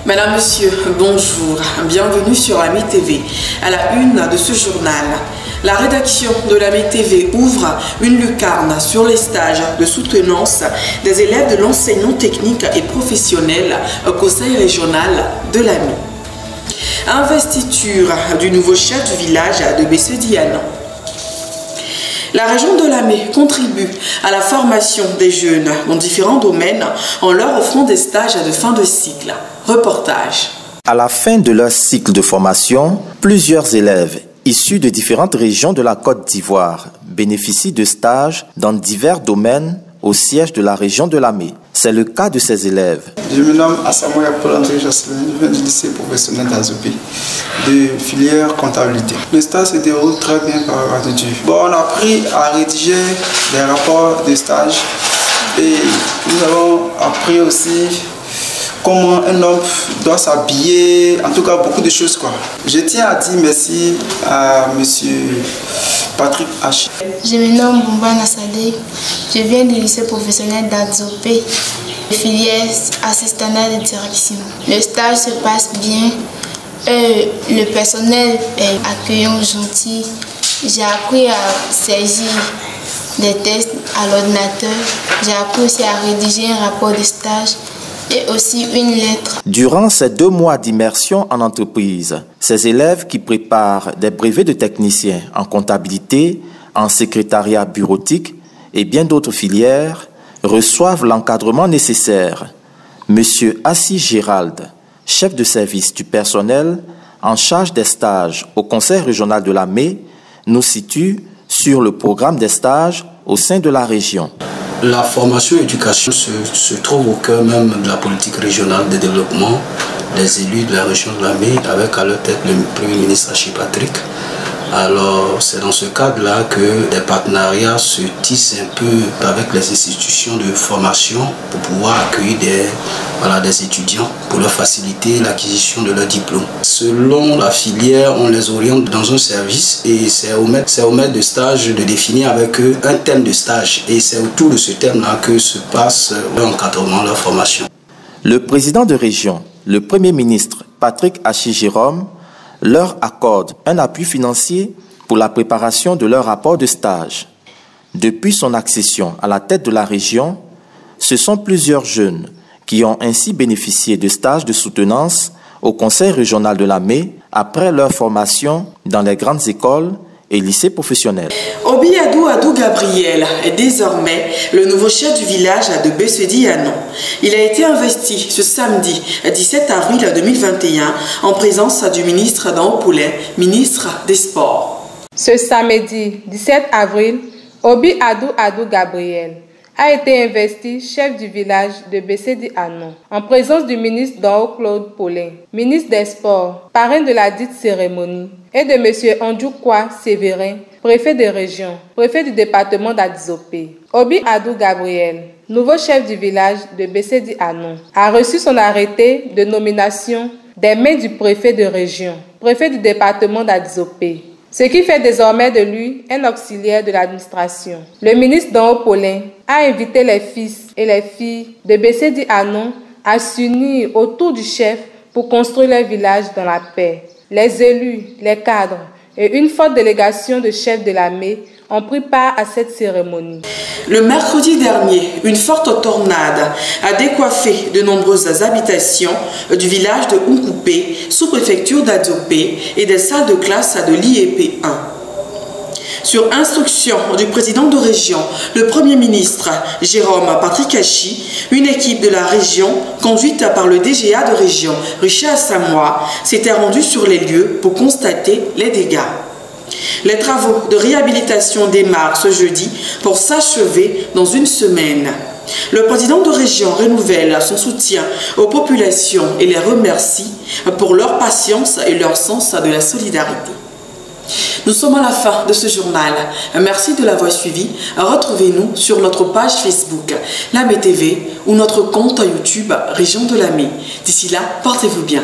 Mesdames, Messieurs, bonjour. Bienvenue sur l'AMI TV. À la une de ce journal, la rédaction de l'AMI TV ouvre une lucarne sur les stages de soutenance des élèves de l'enseignement technique et professionnel au Conseil régional de l'AMI. Investiture du nouveau chef du village de Bessé-Dianon. La région de l'AMI contribue à la formation des jeunes dans différents domaines en leur offrant des stages de fin de cycle. Reportage. À la fin de leur cycle de formation, plusieurs élèves issus de différentes régions de la Côte d'Ivoire bénéficient de stages dans divers domaines au siège de la région de l'AMI. C'est le cas de ces élèves. Je me nomme Asamoah Paul-André Josselin, je viens du lycée professionnel d'Azopé, de filière comptabilité. Le stage se déroule très bien par la grâce de Dieu. Bon, on a appris à rédiger des rapports de stage et nous avons appris aussi comment un homme doit s'habiller, en tout cas beaucoup de choses quoi. Je tiens à dire merci à monsieur Patrick H. Je me nomme Boumba Nassadé, je viens du lycée professionnel d'Adzopé, filière assistanat de direction. Le stage se passe bien, le personnel est accueillant, gentil. J'ai appris à saisir des tests à l'ordinateur, j'ai appris aussi à rédiger un rapport de stage et aussi une lettre. Durant ces 2 mois d'immersion en entreprise, ces élèves qui préparent des brevets de techniciens en comptabilité, en secrétariat bureautique et bien d'autres filières reçoivent l'encadrement nécessaire. Monsieur Assis Gérald, chef de service du personnel en charge des stages au Conseil régional de l'AMI, nous situe sur le programme des stages au sein de la région. La formation et l'éducation se trouve au cœur même de la politique régionale de développement des élus de la région de l'AMI, avec à leur tête le Premier ministre Achille Patrick. Alors c'est dans ce cadre-là que des partenariats se tissent un peu avec les institutions de formation pour pouvoir accueillir des étudiants pour leur faciliter l'acquisition de leur diplôme. Selon la filière, on les oriente dans un service et c'est au maître de stage de définir avec eux un thème de stage. Et c'est autour de ce thème-là que se passe leur encadrement, leur formation. Le président de région, le Premier ministre Patrick Achille Jérôme, leur accorde un appui financier pour la préparation de leur rapport de stage. Depuis son accession à la tête de la région, ce sont plusieurs jeunes qui ont ainsi bénéficié de stages de soutenance au Conseil régional de l'AMI après leur formation dans les grandes écoles et lycées professionnels. Obi Adou Gabriel est désormais le nouveau chef du village de Bessé-Dianon. Il a été investi ce samedi 17 avril 2021 en présence du ministre Daopoulin, ministre des Sports. Ce samedi 17 avril, Obi Adou Gabriel a été investi chef du village de Bessé-Dianon en présence du ministre Claude Paulin, ministre des Sports, parrain de la dite cérémonie, et de M. Andjoukwa Sévérin, préfet de région, préfet du département d'Adzopé. Obi Adou Gabriel, nouveau chef du village de Bessé-Dianon, a reçu son arrêté de nomination des mains du préfet de région, préfet du département d'Adzopé, ce qui fait désormais de lui un auxiliaire de l'administration. Le ministre Paulin a invité les fils et les filles de Bessé-Dianon à s'unir autour du chef pour construire leur village dans la paix. Les élus, les cadres et une forte délégation de chefs de l'AMI ont pris part à cette cérémonie. Le mercredi dernier, une forte tornade a décoiffé de nombreuses habitations du village de Unkoupé, sous-préfecture d'Adzopé, et des salles de classe de l'IEP 1. Sur instruction du président de région, le Premier ministre Jérôme Patrick Achille, une équipe de la région, conduite par le DGA de région, Richard Asamoah, s'était rendue sur les lieux pour constater les dégâts. Les travaux de réhabilitation démarrent ce jeudi pour s'achever dans une semaine. Le président de région renouvelle son soutien aux populations et les remercie pour leur patience et leur sens de la solidarité. Nous sommes à la fin de ce journal. Merci de l'avoir suivi. Retrouvez-nous sur notre page Facebook, l'AMI TV, ou notre compte YouTube Région de l'AMI. D'ici là, portez-vous bien.